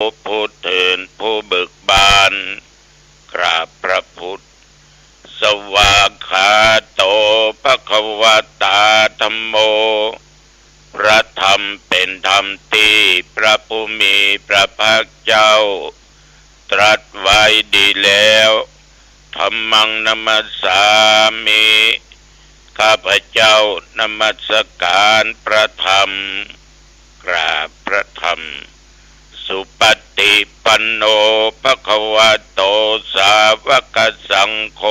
ผู้ตื่นผู้เบิกบานกราบพระพุทธสวากขาโตภควตาธัมโมพระธรรมเป็นธรรมที่พระผู้มีพระภาคเจ้าตรัสไว้ดีแล้วธัมมังนัมัสสามิข้าพเจ้านมัสการพระธรรมกราบพระธรรมสุปฏิปันโนภควโตสาวกสังโฆ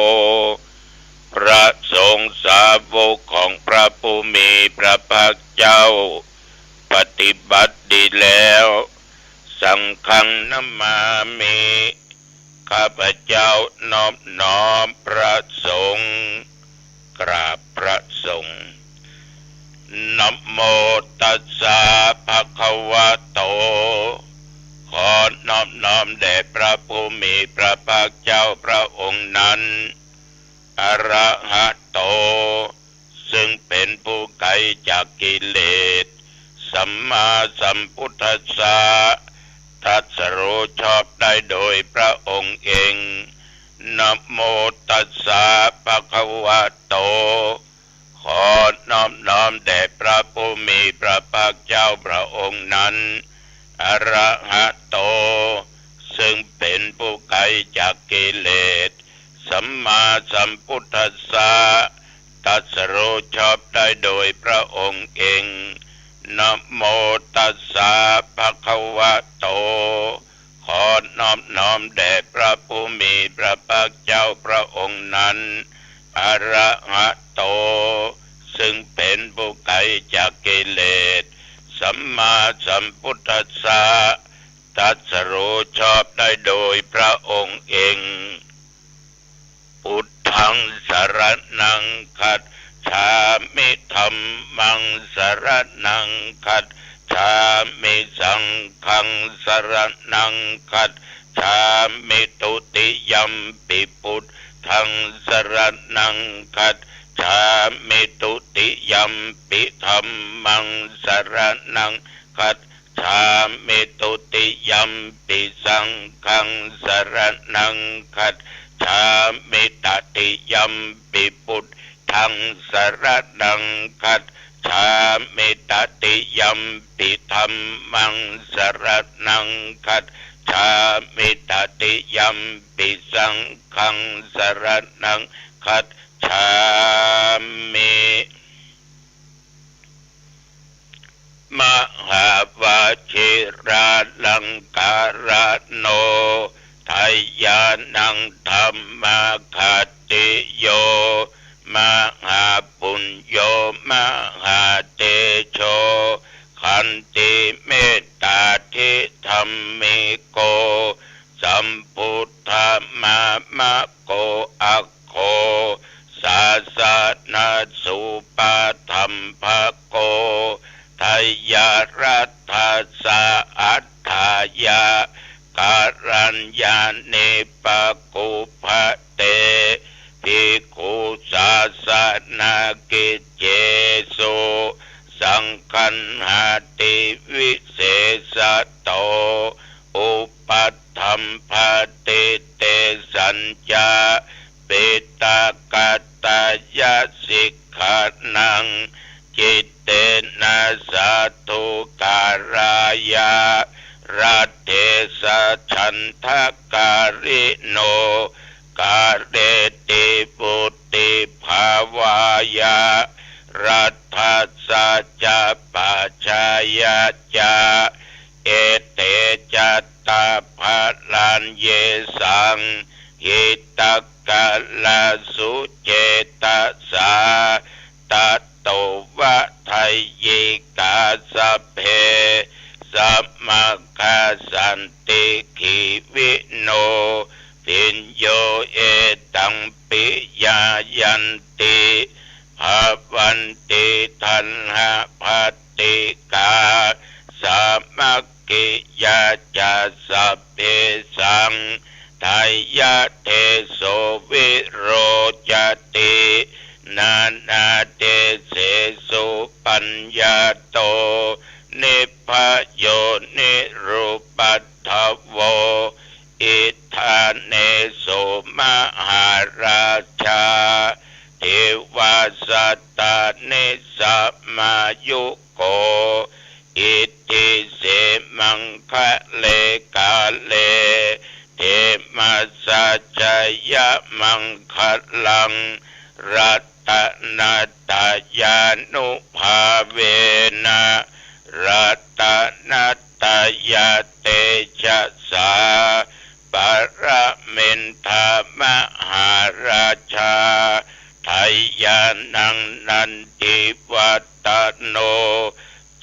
พระสงฆ์สาวกของพระผู้มีพระภาคเจ้าปฏิบัติดีแล้วสังฆังนัมมามิข้าพเจ้านอบน้อมพระสงฆ์กราบพระสงฆ์นะโมตัสสะภะคะวะโตขอนอบน้อมแด่พระผู้มีพระภาคเจ้าพระองค์นั้นอรหัตโตซึ่งเป็นผู้ไกลจากกิเลสสัมมาสัมพุทธัสสะตรัสรู้ชอบได้โดยพระองค์เองนะโมตัสสะภะคะวะโตขอนอบน้อมแด่พระผู้มีพระภาคเจ้าพระองค์นั้นอรหัตโตซึ่งเป็นผู้ไกลจากกิเลสสัมมาสัมพุทธัสสะตรัสรู้ชอบได้โดยพระองค์เองนะโมตัสสะภะคะวะโตขอนอบน้อมแด่พระผู้มีพระภาคเจ้าพระองค์นั้นอรหัตโตซึ่งเป็นผู้ไกลจากกิเลสสัมมาสัมพุทธัสสะตรัสรู้ชอบได้โดยพระองค์เองพุทธังสรณังคัจฉามิธัมมังสรณังคัจฉามิสังฆังสรณังคัจฉามิตุติยัมปิพุทธังสรณังคัจฉามิตุติยัมปิธัมมังสรณังคัจฉามิตุติยัมปิสังฆังสรณังคัจฉามิตติยัมปิพุทธังสรณังคัจฉามิตติยัมปิธัมมังสรณังคัจฉามิตติยัมปิสังฆังสรณังคัจฉามิมหาวชิราลังการโนทายานังธัมมาคติโยมหาปุญโยมหาเตโชขันติเมตตาทิธรรมิโกสัมพุทธมามะโกอัคโคสาสนาสุปาธัมภโกทายารัตถาสะอัฏฐายาการัญญาเนปกุภเตภิกขุสาสนากิจเจโสสังคันหาติวิเศษโตอุปัฏฐัมภติเตสัญจาปิตากาตายาสิกขานังจิตเตนะสาธุการายารัตเทสะฉันทะการิโนกาเรติปุติภาวายารัตถัสสะจะปัจจายาจาเอเตจัตตาภาลันเยสังหิตกะลาสุเจตสาตัตโตวะไทยิกาสเพสัมมาคาสันติขิวิโนปิญโยเอตังปิยายันติภาวันติทันหะภัตติกาสามัคคิยาจาสัพเพสังทายาเทโสวิโรจตินานาเตเสสุปัญญาโตนิพพโยนิรูปัฏ ทโวอิธาเนโสมหาราชาเทวาสัตตานิสัมมายุโกอิติเสมังคะเลกาเลเทมัสสะจยะมังคะลังรัตนาตายานุภาเวนะรัตนาตายาเตชะสาปรมินทามหาราชาไทยานังนันติวัตโน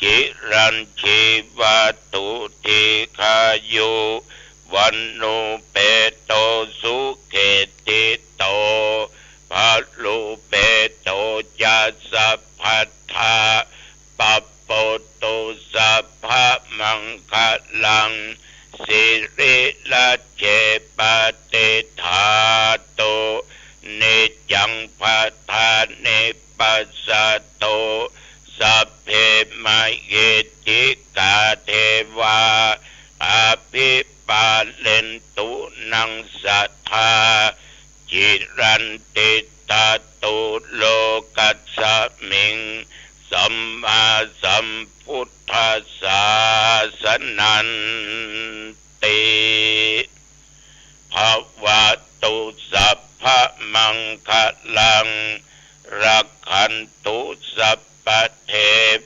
จิรัญชีวัตุติขายุวันโนเปโตสุเขติโตภะลุเปโตจัสสะพัทธาปัปโปโตสัพพะมังคะลังสิริละเจปฏิธาโตนิจังภัฏฐานิปัสสะโตสัพเพมะเยติกาเทวาอภิปาเลนตุนังสัทธาจิรันติตาตุโลกัสสมิงสัมมาสัมพุทธัสสะสนันติภวตุสัพพะมังคะลังรักขันตุสัพพะเท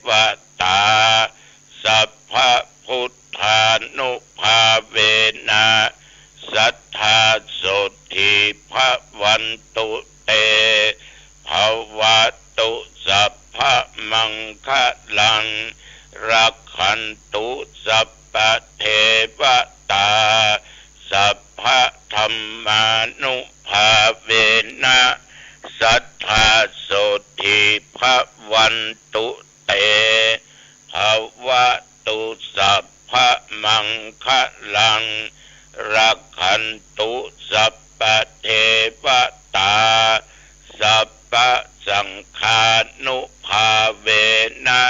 วตาสัพพะพุทธานุภาเวนะสัทธาโสทิภวันตุเตภวตุสัพพะมังคะลังรักขันตุสัพพะเทวตาสัพพะธัมมานุภาเวนะสัทธาโสทิภวันตุเตภวตุสัพพะมังคะลังรักขันตุสัพพะเทวตาสัพพะสังฆานุภาเวนะ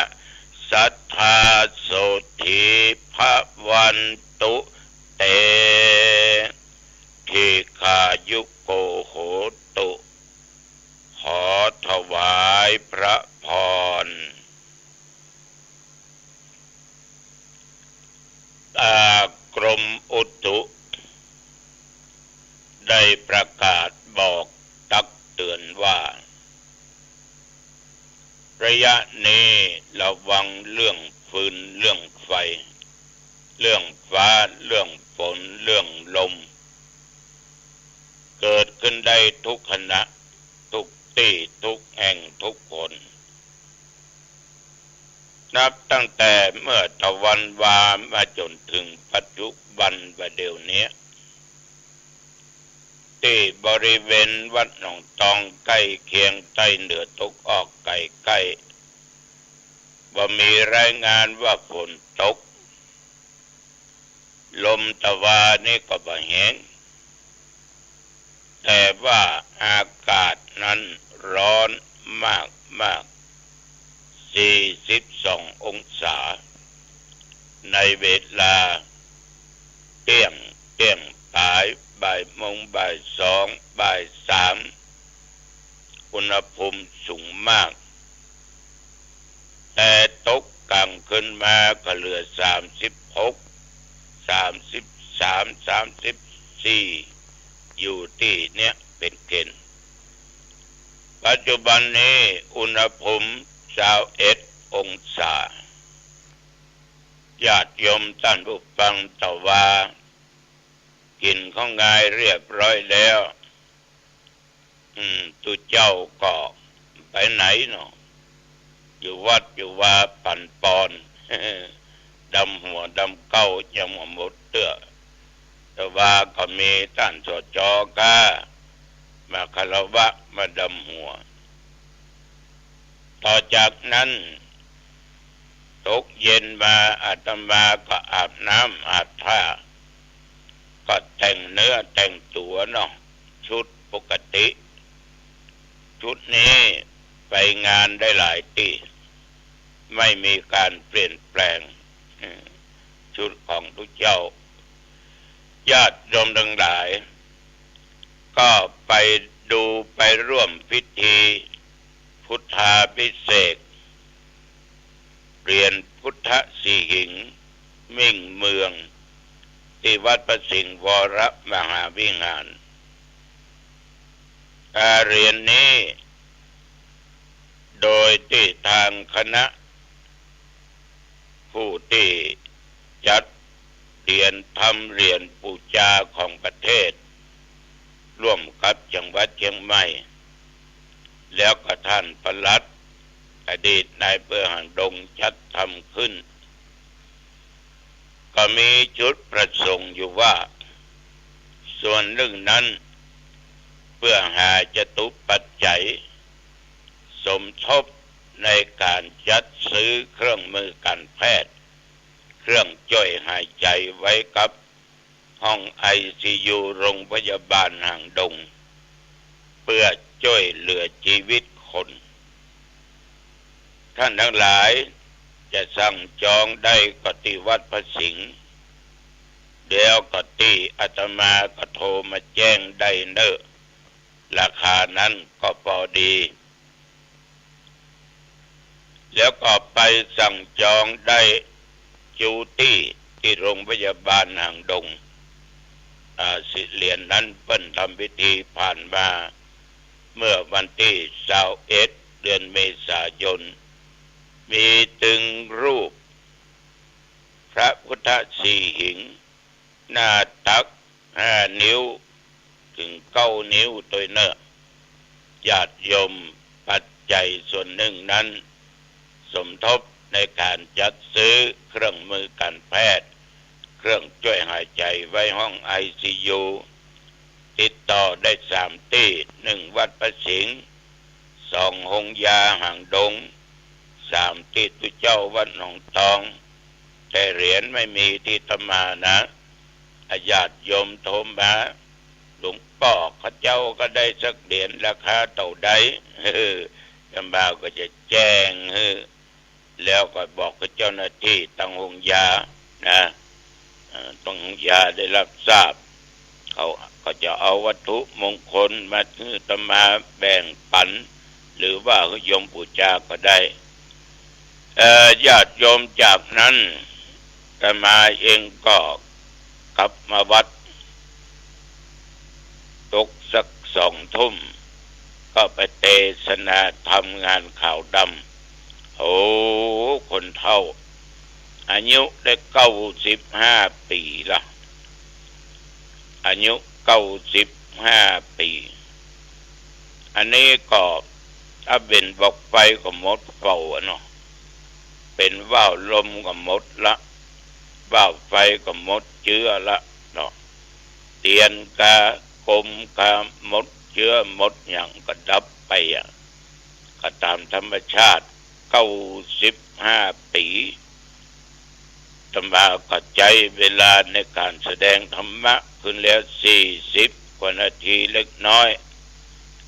สัทธาโสทิภวันตุเตทิคายุโกโหตุขอถวายพระพรกรมอุตุได้ประกาศบอกตักเตือนว่าระยะนี้ระวังเรื่องฟืนเรื่องไฟเรื่องฟ้าเรื่องฝนเรื่องลมเกิดขึ้นได้ทุกขณะทุกที่ทุกแห่งทุกคนนับตั้งแต่เมื่อตะวันวามาจนถึงปัจจุบันประเดี๋ยวนี้ที่บริเวณวัดหนองตองใกล้เคียงใต้เหนือตกออกใกล้ว่ามีรายงานว่าฝนตกลมตะวันนี่ก็บ่แห้งแต่ว่าอากาศนั้นร้อนมาก42 องศาในเวลาเที่ยงบ่ายโมงบ่ายสองบ่ายสามอุณหภูมิสูงมากแต่ตกกลางขึ้นมาก็เหลือ36 33 34อยู่ที่เนี้ยเป็นเกณฑ์ปัจจุบันนี้อุณหภูมิ21 องศาญาติโยมท่านผู้ฟังตะวากินของงายเรียบร้อยแล้วตุเจ้าก็ไปไหนเนาะอยู่วัดอยู่ว่าปั่นปอนดำหัวดำเก้ายังหมดเตื้อแต่ว่าก็มีท่านสจกามาคารวะมาดำหัวต่อจากนั้นตกเย็นมาอาตมาก็อาบน้ำอาบท่าก็แต่งเนื้อแต่งตัวเนาะชุดปกติชุดนี้ไปงานได้หลายที่ไม่มีการเปลี่ยนแปลงชุดของทุกเจ้า ดูไปร่วมพิธีพุทธาภิเษกเรียนพุทธสีหิงมิ่งเมืองที่วัดประสิงห์วรมหาวิหารการเรียนนี้โดยที่ทางคณะผู้ที่จัดเรียนทำเรียนปูชาของประเทศร่วมกับจังหวัดเชียงใหม่แล้วก็ท่านปลัดอดีตนายอำเภอหางดงจัดทำขึ้นก็มีจุดประสงค์อยู่ว่าส่วนหนึ่งนั้นเพื่อหาจตุปัจจัยสมทบในการจัดซื้อเครื่องมือการแพทย์เครื่องช่วยหายใจไว้กับห้องICUโรงพยาบาลหางดงเพื่อช่วยเหลือชีวิตคนท่านทั้งหลายจะสั่งจองได้ก็ที่วัดพระสิงห์เดี๋ยวก็ที่อาตมาก็โทรมาแจ้งได้เนอะราคานั้นก็พอดีแล้วก็ไปสั่งจองได้จูตี้ที่โรงพยาบาลหางดงสิเหรียญนั้นเพิ่นทำพิธีผ่านมาเมื่อวันที่21เดือนเมษายนมีตึงรูปพระพุทธสีหิงหน้าตัก5 นิ้วถึง9 นิ้วตัวเนอะญาติโยมปัจจัยส่วนหนึ่งนั้นสมทบในการจัดซื้อเครื่องมือการแพทย์เครื่องช่วยหายใจไว้ห้องICUติดต่อได้3ที่1วัดประสิงห์2หงยาหางดง3ที่ตุเจ้าวัดหนองตองแต่เหรียญไม่มีที่ตมานะญาติโยมโทรมาหลวงพ่อเขาเจ้าก็ได้สักเหรียญราคาเท่าใดจำบ่าวก็จะแจ้งแล้วก็บอกกับเจ้าหน้าที่ตั้งหงยานะต้องหงยาได้รับทราบเขาจะเอาวัตถุมงคลมาให้ตมาแบ่งปันหรือว่าโยมบูชาก็ได้ญาติโยมจากนั้นตมาเองก็กลับมาวัดตกสัก2 ทุ่มก็ไปเทศนาทำงานข่าวดำโอ้คนเฒ่าอายุได้95 ปีละอายุ95 ปีอันนี้ก็ถ้าเป็นบอกไฟก็หมดเป่าเนาะเป็นว่าวลมก็หมดละว่าวไฟก็หมดเชื้อละเนาะเตียนกากลมกาหมดเชื้อหมดอย่างก็ดับไปก็ตามธรรมชาติ95 ปีตมาก็ใจเวลาในการแสดงธรรมะขึ้นแล้ว40 กว่านาทีเล็กน้อย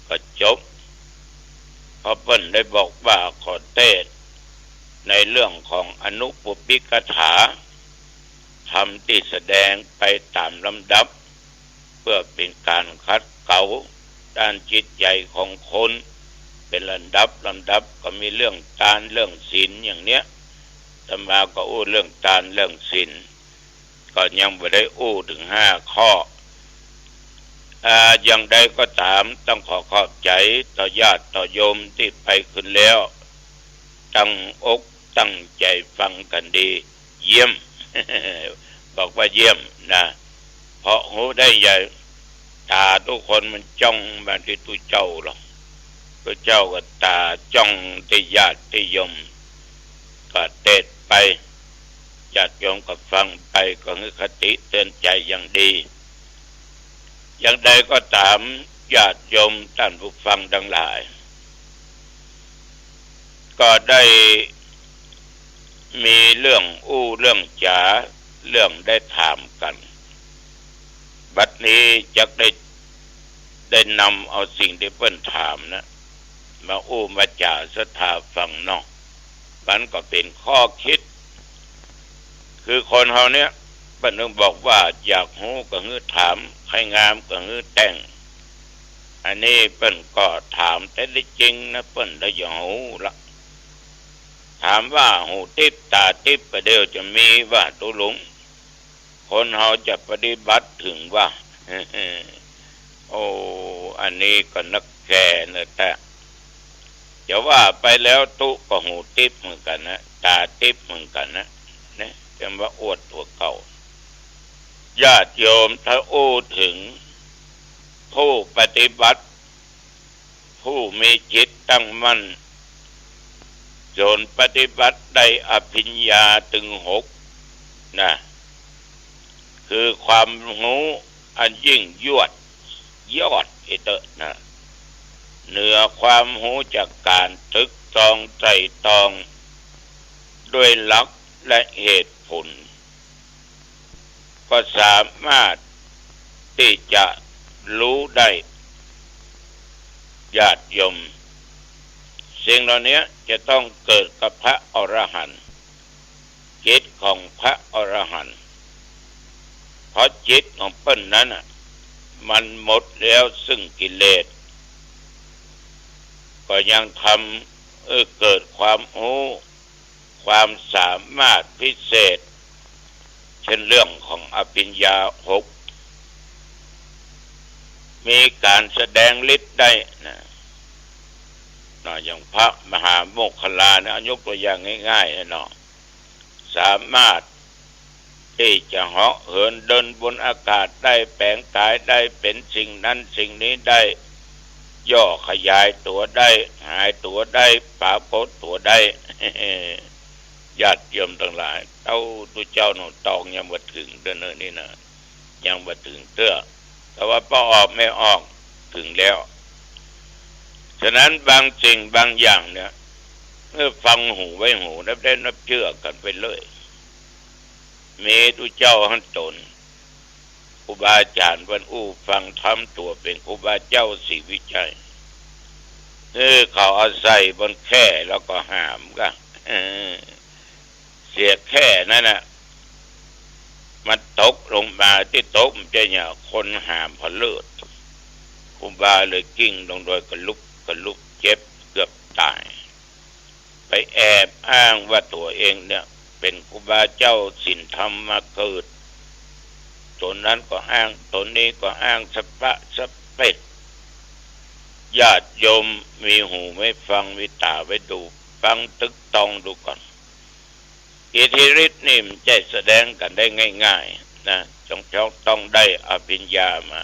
ก็จบเพราะเพิ่นได้บอกว่าขอเทศในเรื่องของอนุปุพพิกถาธรรมที่แสดงไปตามลำดับเพื่อเป็นการคัดเกลาด้านจิตใจของคนเป็นลำดับก็มีเรื่องทานเรื่องศีลอย่างเนี้ยอาตมาก็อู้เรื่องทานเรื่องศีลก็ยังไม่ได้อู้ถึง5 ข้ออย่างใดก็ตามต้องขอบใจต่อญาติต่อโยมที่ไปขึ้นแล้วตั้งอกตั้งใจฟังกันดีเยี่ยม บอกว่าเยี่ยมนะเพราะหูได้ใหญ่ตาทุกคนมันจ้องมาที่ตัวเจ้าหรอกตัวเจ้าก็ตาจ้องที่ญาติที่โยมก็เทศไปญาติโยมก็ฟังไปก็คือคติเตือนใจอย่างดีอย่างใดก็ตามญาติโยมท่านผู้ฟังทั้งหลายก็ได้มีเรื่องเรื่องจ๋าเรื่องได้ถามกันบัดนี้จักได้นำเอาสิ่งที่เพิ่นถามนะมามาจ่าสถาฟังนอกมันก็เป็นข้อคิดคือคนเฮาเนี้ยเพิ่นต้องบอกว่าอยากรู้ก็ฮื้อถามใครงามก็ฮื้อแต่ง อันนี้เปิ้นก็ถามแต่ได้จริงนะเปิ้นได้อย่างหูละถามว่าหูทิพตาทิพประเดี๋ยวจะมีว่าตุลุงคนเฮาจะปฏิบัติถึงว่า โอ้อันนี้ก็นักแก่นะแต่จะว่าไปแล้วตุก็หูทิพเหมือนกันนะตาทิพเหมือนกันนะเนี่ยจะว่าอวดตัวเก่าญาติโยมถ้าอู้ถึงผู้ปฏิบัติผู้มีจิตตั้งมั่นจนปฏิบัติได้อภิญญาถึง6นะคือความรู้อันยิ่งยวดยอดอิเตอะนะเหนือความรู้จากการตึกตรองไตร่ตรองด้วยหลักและเหตุผลก็สามารถที่จะรู้ได้ญาติโยมสิ่งเหล่านี้จะต้องเกิดกับพระอรหันต์จิตของพระอรหันต์เพราะจิตของเปิ้นนั้นมันหมดแล้วซึ่งกิเลสก็ยังทำเกิดความรู้ความสามารถพิเศษเช่นเรื่องของอภิญญา6มีการแสดงฤทธิ์ได้นะอย่างพระมหาโมคคัลลานะยกตัวอย่างง่ายๆนะเนาะสามารถที่จะเหาะเหินเดินบนอากาศได้แปลงกายได้เป็นสิ่งนั้นสิ่งนี้ได้ย่อขยายตัวได้หายตัวได้ปรากฏตัวได้ ญาติโยมทั้งหลายตัวเจ้าหนูตองยังบ่ถึงเด้อนี่นะยังบ่ถึงเตื้อแต่ว่าพอออกไม่ออกถึงแล้วฉะนั้นบางสิ่งบางอย่างเนี่ยเมื่อฟังหูไว้หูนับได้นับเชื่อกันไปเลยมีตุเจ้าหันตนครูบาอาจารย์วันอู้ฟังทำตัวเป็นครูบาเจ้าศรีวิจัยเขาเอาใส่บนแค่แล้วก็หามก็เสียแค่นั่นน่ะมันตกลงมาที่โต๊ะมันจะเนี่ยคนหามพเลิศครูบาเลยกิ้งลงโดยกระลุกเจ็บเกือบตายไปแอบอ้างว่าตัวเองเนี่ยเป็นครูบาเจ้าศีลธรรมมาเกิดตนนั้นก็อ้างตนนี้ก็อ้างสัพพะสัพเพญาติโยมมีหูไม่ฟังมีตาไว้ดูฟังตึกตองดูก่อนอิทธิฤทธิ์นี่มันจะแสดงกันได้ง่ายๆนะต้องได้อภิญญามา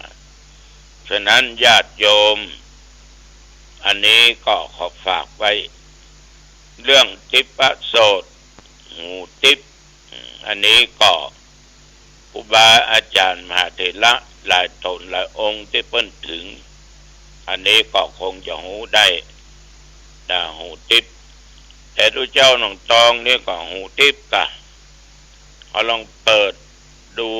ฉะนั้นญาติโยมอันนี้ก็ขอฝากไว้เรื่องทิพโสตหูทิพอันนี้ก็ครูบาอาจารย์มหาเถระหลายตนหลายองค์ที่เพิ่นถึงอันนี้ก็คงจะหูได้หูทิพแต่ทุกเจ้าหนองตองนี่ก็หูทิพกะเอาลองเปิดดู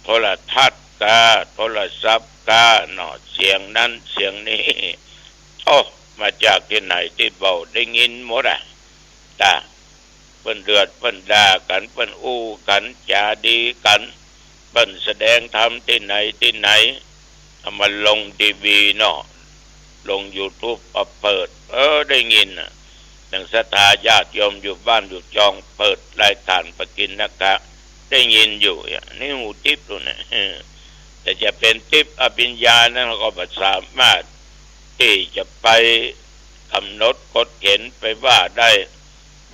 โทรทัศน์กะโทรศัพท์กะเนาะเสียงนั้นเสียงนี้โอ้มาจากที่ไหนที่เบาได้ยินหมดตาเปิ้นเดือดเปิ้นด่ากันเปิ้นอู้กันจาดีกันเปิ้นแสดงธรรมที่ไหนเอามาลงทีวีเนาะลง YouTube เปิดได้ยินดังศรัทธาญาติโยมอยู่บ้านอยู่จองเปิดรายการประกินนะคะได้ยินอยู่นี่หูทิพย์นะแต่จะเป็นทิพย์อภิญญานั้นก็บ่สามารถที่จะไปกำหนดกฎเกณฑ์ไปว่าได้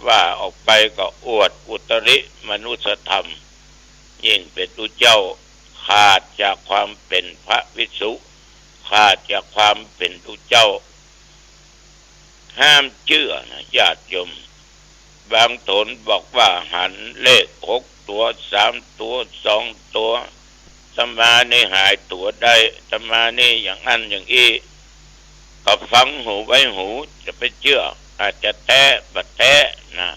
ว่าออกไปก็อวดอุตริมนุสธรรมยิ่งเป็นตุเจ้าขาดจากความเป็นพระวิสุขาดจากความเป็นตุเจ้าห้ามเชื่อนะญาติโยมบางตนบอกว่าหันเลข6 ตัว3 ตัว2 ตัวสมานี่หายตัวได้สมานี่อย่างนั้นอย่างอี้ก็ฟังหูไว้หูจะไปเชื่ออาจจะแท้บัดแท้นะ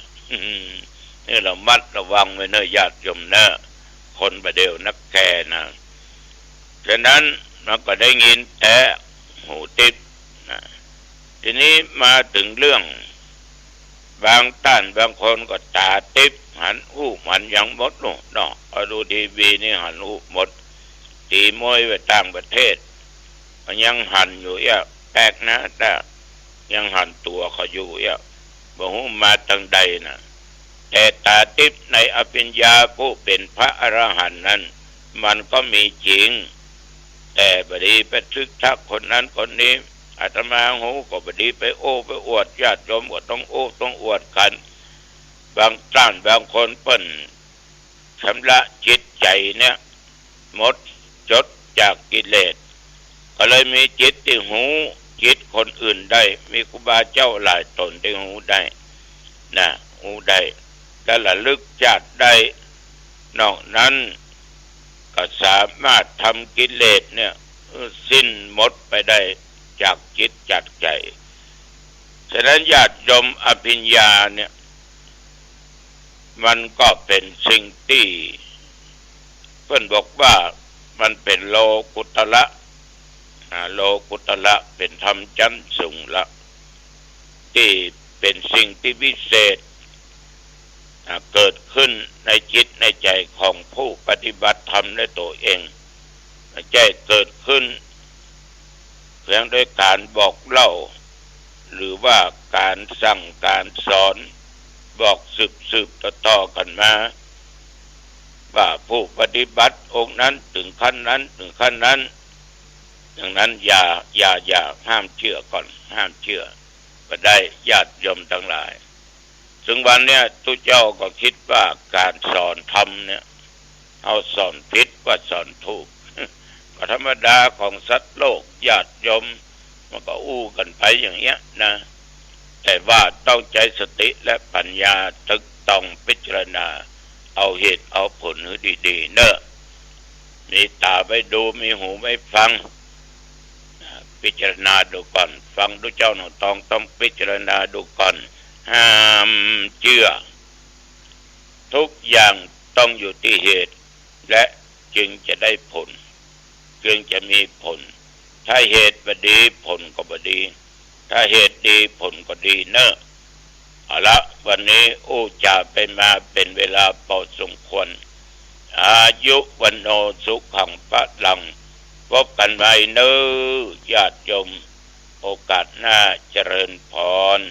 นี่เรามัดระวังไว้เนอะญาติโยมเนอะคนประเดี๋ยวนักแก่นะฉะนั้นมันก็ได้ยินแต่หูทิพย์นะทีนี้มาถึงเรื่องบางท่านบางคนก็ตาทิพย์หันหูมันยังหมดเนาะเอาดูทีวีนี่หันหูหมดตีมวยไปต่างประเทศ มันยังหันอยู่แปลกนะแต่ยังหันตัวเขาอยู่บ่ฮู้มาทางใดนะแต่ตาทิพย์ในอภิญญาผู้เป็นพระอรหันต์นั้นมันก็มีจริงแต่บดีไปทึกทักคนนั้นคนนี้อาตมาหูก็บดีไปโอ้ไปอวดญาติโยมก็ต้องโอ้ต้องอวดกันบางท่านบางคนเปิ้นชำระจิตใจเนี่ยหมดจดจากกิเลสก็เลยมีจิตที่หูจิตคนอื่นได้มีครูบาเจ้าหลายตนที่หูได้นะหูได้และระลึกชาติได้นอกนั้นก็สามารถทำกิเลสเนี่ยสิ้นหมดไปได้จากจิตจากใจฉะนั้นญาติโยมอภิญญาเนี่ยมันก็เป็นสิ่งที่เพิ่นบอกว่ามันเป็นโลกุตระโลกุตระเป็นธรรมชั้นสูงละที่เป็นสิ่งที่วิเศษเกิดขึ้นในจิตในใจของผู้ปฏิบัติธรรมด้วยตัวเองไม่ใช่เกิดขึ้นเพียงโดยการบอกเล่าหรือว่าการสั่งการสอนบอกสืบต่อกันมาว่าผู้ปฏิบัติองค์นั้นถึงขั้นนั้นถึงขั้นนั้นดังนั้นอย่าห้ามเชื่อก่อนห้ามเชื่อก็ได้ญาติโยมทั้งหลายซึ่งวันเนี้ยทุกเจ้าก็คิดว่าการสอนธรรมเนี่ยเอาสอนผิดว่าสอนถูกก็ธรรมดาของสัตว์โลกญาติโยมมันก็อู้กันไปอย่างเงี้ยนะแต่ว่าต้องใจสติและปัญญาตึกต้องพิจารณาเอาเหตุเอาผลให้ดีๆเนอะมีตาไปดูมีหูไปฟังพิจารณาดูก่อนฟังดูเจ้าหนูต้องพิจารณาดูก่อนห้ามเชื่อทุกอย่างต้องอยู่ที่เหตุและจึงจะได้ผลจึงจะมีผลถ้าเหตุบ่ดีผลก็บ่ดีถ้าเหตุดีผลก็ดีเนอะเอาละวันนี้จาไปมาเป็นเวลาพอสมควรอายุวันโนสุขังพลังพบกันใหม่เนอะญาติโยมโอกาสหน้าเจริญพร